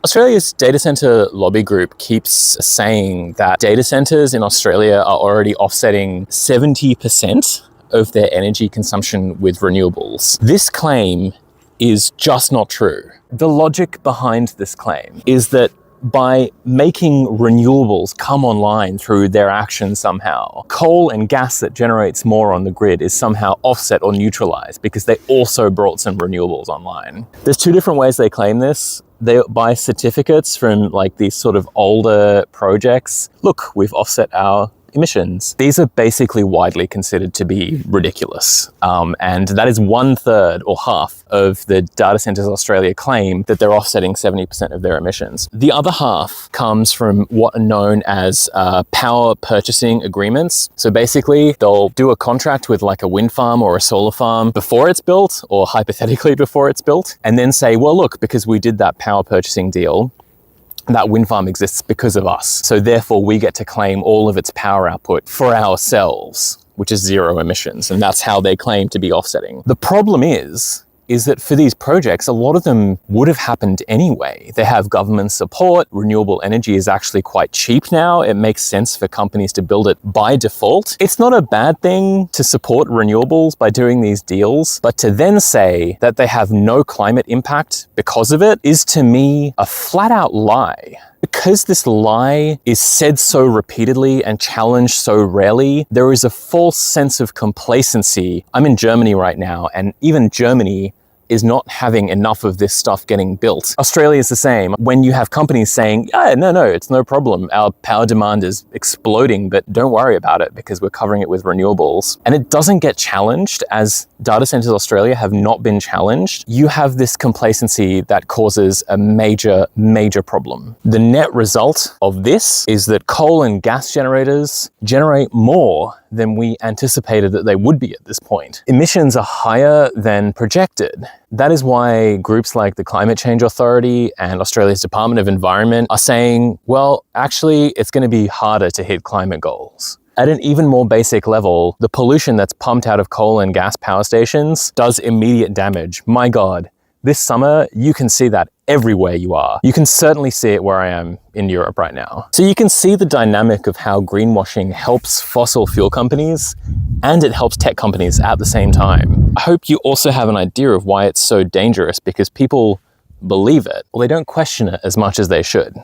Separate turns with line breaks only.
Australia's data center lobby group keeps saying that data centers in Australia are already offsetting 70% of their energy consumption with renewables. This claim is just not true. The logic behind this claim is that by making renewables come online through their action somehow, coal and gas that generates more on the grid is somehow offset or neutralized because they also brought some renewables online. There's two different ways they claim this. They buy certificates from like these sort of older projects. Look, we've offset our emissions. These are basically widely considered to be ridiculous. And that is 1/3 or half of the Data Centers Australia claim that they're offsetting 70% of their emissions. The other half comes from what are known as power purchasing agreements. So basically they'll do a contract with like a wind farm or a solar farm before it's built, or hypothetically before it's built, and then say, well, look, because we did that power purchasing deal, that wind farm exists because of us. So therefore we get to claim all of its power output for ourselves, which is zero emissions. And that's how they claim to be offsetting. The problem is that for these projects, a lot of them would have happened anyway. They have government support. Renewable energy is actually quite cheap now. It makes sense for companies to build it by default. It's not a bad thing to support renewables by doing these deals, but to then say that they have no climate impact because of it is, to me, a flat out lie. Because this lie is said so repeatedly and challenged so rarely, there is a false sense of complacency. I'm in Germany right now, and even Germany is not having enough of this stuff getting built. Australia is the same. When you have companies saying, yeah, no, it's no problem. Our power demand is exploding, but don't worry about it because we're covering it with renewables. And it doesn't get challenged, as Data Centers Australia have not been challenged. You have this complacency that causes a major, major problem. The net result of this is that coal and gas generators generate more than we anticipated that they would be at this point. Emissions are higher than projected. That is why groups like the Climate Change Authority and Australia's Department of Environment are saying, well, actually, it's going to be harder to hit climate goals. At an even more basic level, the pollution that's pumped out of coal and gas power stations does immediate damage. My God, this summer, you can see that everywhere you are. You can certainly see it where I am in Europe right now. So you can see the dynamic of how greenwashing helps fossil fuel companies and it helps tech companies at the same time. I hope you also have an idea of why it's so dangerous, because people believe it, or they don't question it as much as they should.